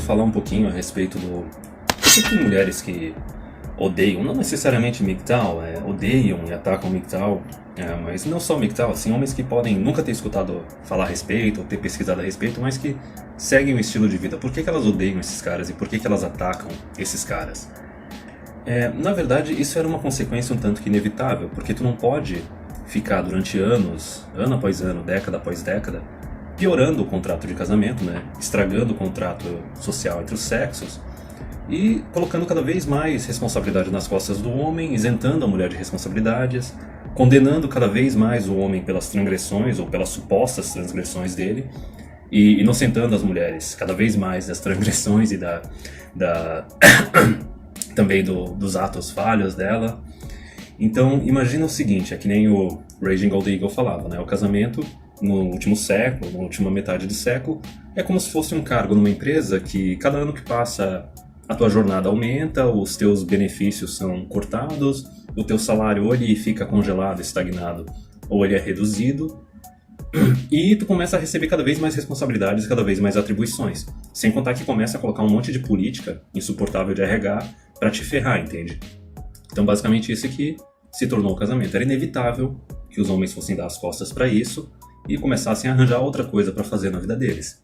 falar um pouquinho a respeito do... Por que tem mulheres que odeiam, não necessariamente MGTOW, odeiam e atacam MGTOW, mas não só MGTOW, assim, homens que podem nunca ter escutado falar a respeito ou ter pesquisado a respeito, mas que seguem o estilo de vida. Por que elas odeiam esses caras e por que elas atacam esses caras? Na verdade, isso era uma consequência um tanto que inevitável, porque tu não pode ficar durante anos, ano após ano, década após década, piorando o contrato de casamento, né? Estragando o contrato social entre os sexos e colocando cada vez mais responsabilidade nas costas do homem, isentando a mulher de responsabilidades, condenando cada vez mais o homem pelas transgressões ou pelas supostas transgressões dele e inocentando as mulheres cada vez mais das transgressões e também dos atos falhos dela. Então imagina o seguinte, é que nem o Raging Gold Eagle falava, né? O casamento no último século, na última metade do século, é como se fosse um cargo numa empresa que cada ano que passa a tua jornada aumenta, os teus benefícios são cortados, o teu salário ou ele fica congelado, estagnado, ou ele é reduzido, e tu começa a receber cada vez mais responsabilidades, cada vez mais atribuições. Sem contar que começa a colocar um monte de política insuportável de RH pra te ferrar, entende? Então basicamente isso que se tornou o casamento. Era inevitável que os homens fossem dar as costas pra isso e começassem a arranjar outra coisa pra fazer na vida deles.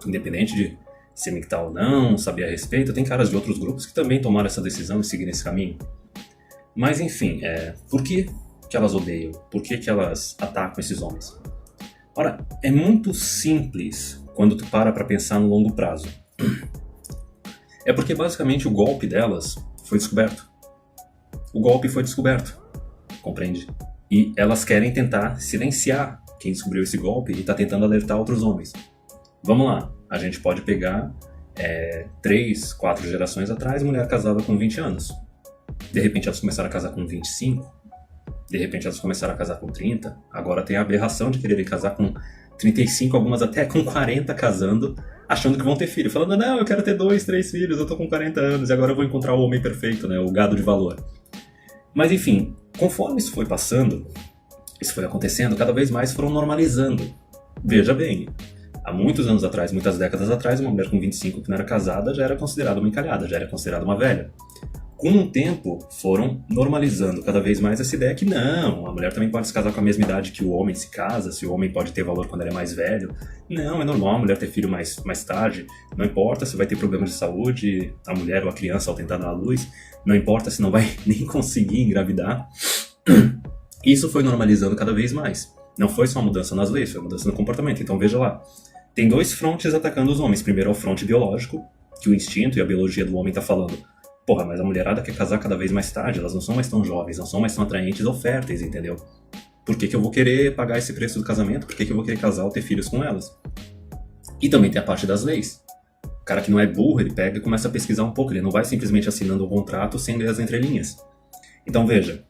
Independente de ser MGTOW ou não, saber a respeito, tem caras de outros grupos que também tomaram essa decisão e seguiram esse caminho. Mas enfim, por que elas odeiam? Por que elas atacam esses homens? Ora, é muito simples quando tu para pra pensar no longo prazo. É porque basicamente o golpe delas foi descoberto. O golpe foi descoberto, compreende? E elas querem tentar silenciar quem descobriu esse golpe e está tentando alertar outros homens. Vamos lá, a gente pode pegar 3, 4 gerações atrás, mulher casada com 20 anos. De repente elas começaram a casar com 25, de repente elas começaram a casar com 30, agora tem a aberração de quererem casar com 35, algumas até com 40 casando, achando que vão ter filho, falando, não, eu quero ter 2, 3 filhos, eu tô com 40 anos e agora eu vou encontrar o homem perfeito, né, o gado de valor. Mas enfim, conforme isso foi passando, isso foi acontecendo, cada vez mais foram normalizando. Veja bem, há muitos anos atrás, muitas décadas atrás, uma mulher com 25 que não era casada já era considerada uma encalhada, já era considerada uma velha. Com o tempo, foram normalizando cada vez mais essa ideia que não, a mulher também pode se casar com a mesma idade que o homem se casa, se o homem pode ter valor quando ele é mais velho. Não, é normal a mulher ter filho mais tarde, não importa se vai ter problemas de saúde, a mulher ou a criança ao tentar dar à luz, não importa se não vai nem conseguir engravidar. Isso foi normalizando cada vez mais. Não foi só uma mudança nas leis, foi uma mudança no comportamento. Então veja lá, tem 2 frontes atacando os homens. Primeiro é o fronte biológico, que o instinto e a biologia do homem tá falando, porra, mas a mulherada quer casar cada vez mais tarde, elas não são mais tão jovens, não são mais tão atraentes ou férteis, entendeu? Por que eu vou querer pagar esse preço do casamento? Por que eu vou querer casar ou ter filhos com elas? E também tem a parte das leis. O cara que não é burro, ele pega e começa a pesquisar um pouco, ele não vai simplesmente assinando um contrato sem ler as entrelinhas. Então veja,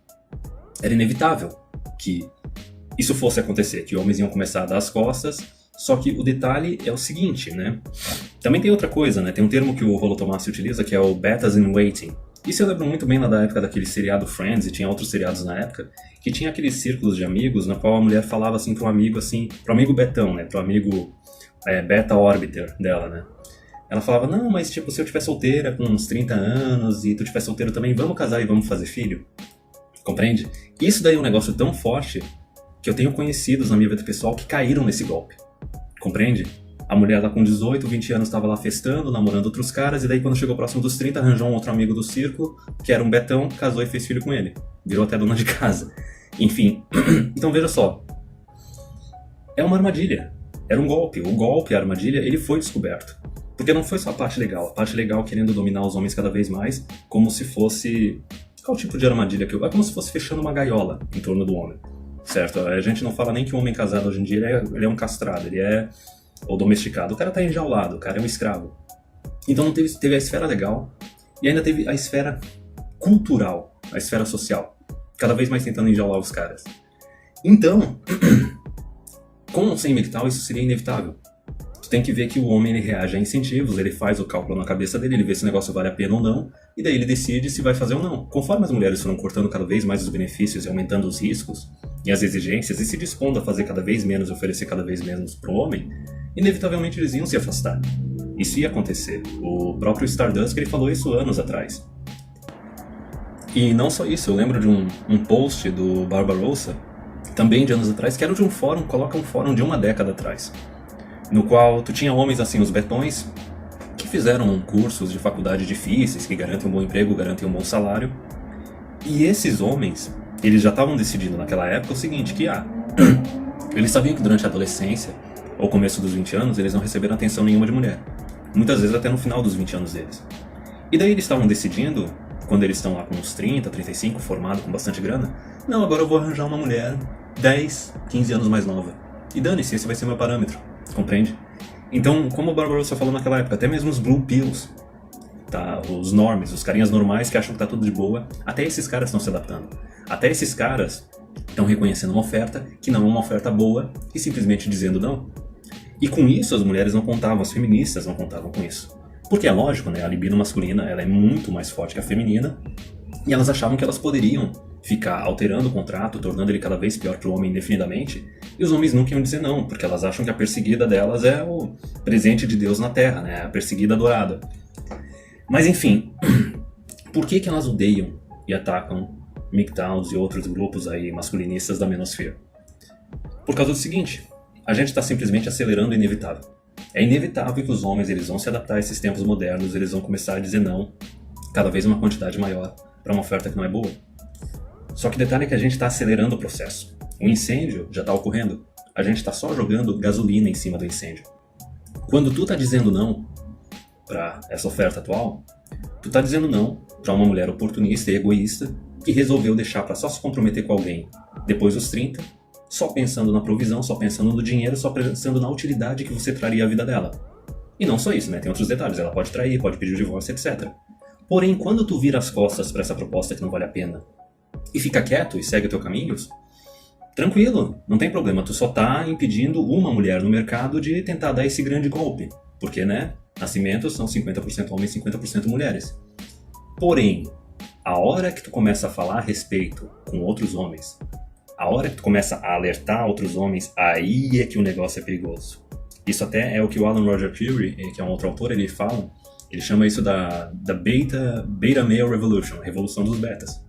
era inevitável que isso fosse acontecer, que homens iam começar a dar as costas, só que o detalhe é o seguinte, né? Também tem outra coisa, né? Tem um termo que o Rollo Tomassi utiliza, que é o betas in waiting. Isso eu lembro muito bem lá da época daquele seriado Friends, e tinha outros seriados na época, que tinha aqueles círculos de amigos, na qual a mulher falava assim pro amigo Betão, né? Pro amigo beta orbiter dela, né? Ela falava, não, mas tipo, se eu estiver solteira com uns 30 anos e tu estiver solteiro também, vamos casar e vamos fazer filho? Compreende? Isso daí é um negócio tão forte que eu tenho conhecidos na minha vida pessoal que caíram nesse golpe. Compreende? A mulher lá com 18, 20 anos estava lá festando, namorando outros caras, e daí quando chegou próximo dos 30, arranjou um outro amigo do círculo, que era um betão, casou e fez filho com ele. Virou até dona de casa. Enfim, então veja só. É uma armadilha. Era um golpe. O golpe, a armadilha, ele foi descoberto. Porque não foi só a parte legal. A parte legal querendo dominar os homens cada vez mais, como se fosse... Qual tipo de armadilha que eu... É como se fosse fechando uma gaiola em torno do homem. Certo? A gente não fala nem que o homem casado hoje em dia ele é um castrado, ele é ou domesticado. O cara tá enjaulado, o cara é um escravo. Então não teve a esfera legal e ainda teve a esfera cultural, a esfera social. Cada vez mais tentando enjaular os caras. Então, com ou sem MGTOW, isso seria inevitável. Tu tem que ver que o homem ele reage a incentivos, ele faz o cálculo na cabeça dele, ele vê se o negócio vale a pena ou não, e daí ele decide se vai fazer ou não. Conforme as mulheres foram cortando cada vez mais os benefícios e aumentando os riscos e as exigências e se dispondo a fazer cada vez menos e oferecer cada vez menos pro homem, inevitavelmente eles iam se afastar. Isso ia acontecer. O próprio Stardust, ele falou isso anos atrás. E não só isso, eu lembro de um post do Barbarossa, também de anos atrás, que era de um fórum, coloca um fórum de uma década atrás, no qual tu tinha homens assim, os betões, que fizeram cursos de faculdade difíceis, que garantem um bom emprego, garantem um bom salário, e esses homens, eles já estavam decidindo naquela época o seguinte, que eles sabiam que durante a adolescência, ou começo dos 20 anos, eles não receberam atenção nenhuma de mulher, muitas vezes até no final dos 20 anos deles. E daí eles estavam decidindo, quando eles estão lá com uns 30, 35, formado com bastante grana, não, agora eu vou arranjar uma mulher 10, 15 anos mais nova. E dane-se, esse vai ser meu parâmetro, compreende? Então, como o Barbarossa falou naquela época, até mesmo os Blue Pills, tá? Os normies, os carinhas normais que acham que tá tudo de boa, até esses caras estão se adaptando. Até esses caras estão reconhecendo uma oferta que não é uma oferta boa e simplesmente dizendo não. E com isso as mulheres não contavam, as feministas não contavam com isso. Porque é lógico, né? A libido masculina ela é muito mais forte que a feminina e elas achavam que elas poderiam ficar alterando o contrato, tornando ele cada vez pior para o homem indefinidamente, e os homens nunca iam dizer não, porque elas acham que a perseguida delas é o presente de Deus na Terra, né? A perseguida adorada. Mas enfim, por que elas odeiam e atacam MGTOWs e outros grupos aí masculinistas da menosfera? Por causa do seguinte, a gente está simplesmente acelerando o inevitável. É inevitável que os homens eles vão se adaptar a esses tempos modernos, eles vão começar a dizer não, cada vez uma quantidade maior, para uma oferta que não é boa. Só que o detalhe é que a gente está acelerando o processo. O incêndio já está ocorrendo, a gente está só jogando gasolina em cima do incêndio. Quando tu está dizendo não para essa oferta atual, tu está dizendo não para uma mulher oportunista e egoísta que resolveu deixar para só se comprometer com alguém depois dos 30, só pensando na provisão, só pensando no dinheiro, só pensando na utilidade que você traria à vida dela. E não só isso, né? Tem outros detalhes. Ela pode trair, pode pedir o divórcio, etc. Porém, quando tu vira as costas para essa proposta que não vale a pena e fica quieto e segue o teu caminho, tranquilo, não tem problema. Tu só tá impedindo uma mulher no mercado de tentar dar esse grande golpe. Porque, né? Nascimentos são 50% homens e 50% mulheres. Porém, a hora que tu começa a falar a respeito com outros homens, a hora que tu começa a alertar outros homens, aí é que o negócio é perigoso. Isso até é o que o Alan Roger Curie, que é um outro autor, ele fala, ele chama isso da beta male revolution, a revolução dos betas.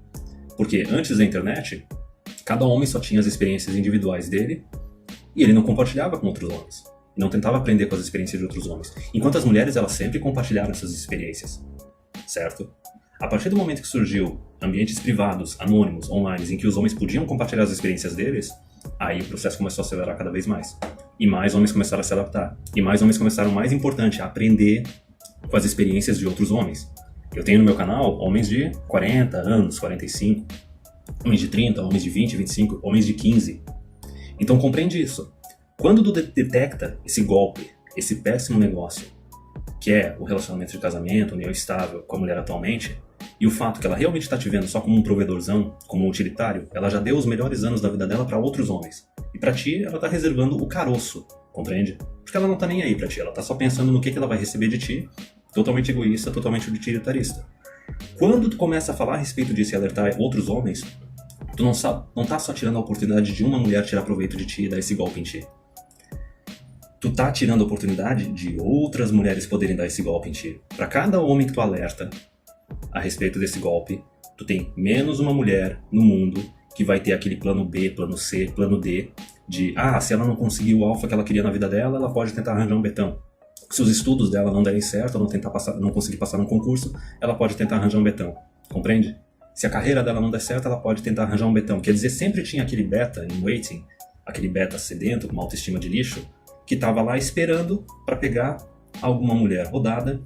Porque antes da internet, cada homem só tinha as experiências individuais dele e ele não compartilhava com outros homens. Não tentava aprender com as experiências de outros homens. Enquanto as mulheres, elas sempre compartilharam essas experiências. Certo? A partir do momento que surgiu ambientes privados, anônimos, online, em que os homens podiam compartilhar as experiências deles, aí o processo começou a acelerar cada vez mais. E mais homens começaram a se adaptar. E mais homens começaram, mais importante, a aprender com as experiências de outros homens. Eu tenho no meu canal homens de 40 anos, 45, homens de 30, homens de 20, 25, homens de 15. Então compreende isso. Quando tu detecta esse golpe, esse péssimo negócio, que é o relacionamento de casamento, união estável com a mulher atualmente, e o fato que ela realmente está te vendo só como um provedorzão, como um utilitário, ela já deu os melhores anos da vida dela para outros homens. E para ti, ela está reservando o caroço, compreende? Porque ela não tá nem aí para ti, ela tá só pensando no que ela vai receber de ti, totalmente egoísta, totalmente utilitarista. Quando tu começa a falar a respeito disso e alertar outros homens, tu não tá só tirando a oportunidade de uma mulher tirar proveito de ti e dar esse golpe em ti. Tu tá tirando a oportunidade de outras mulheres poderem dar esse golpe em ti. Para cada homem que tu alerta a respeito desse golpe, tu tem menos uma mulher no mundo que vai ter aquele plano B, plano C, plano D, de, se ela não conseguir o alfa que ela queria na vida dela, ela pode tentar arranjar um betão. Se os estudos dela não derem certo, não conseguir passar num concurso, ela pode tentar arranjar um betão. Compreende? Se a carreira dela não der certo, ela pode tentar arranjar um betão. Quer dizer, sempre tinha aquele beta em waiting, aquele beta sedento, com uma autoestima de lixo, que estava lá esperando para pegar alguma mulher rodada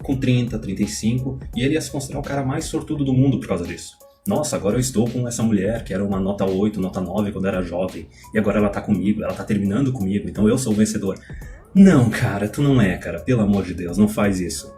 com 30, 35, e ele ia se considerar o cara mais sortudo do mundo por causa disso. Nossa, agora eu estou com essa mulher que era uma nota 8, nota 9 quando era jovem, e agora ela tá comigo, ela tá terminando comigo, então eu sou o vencedor. Não, cara, tu não é, cara, pelo amor de Deus, não faz isso.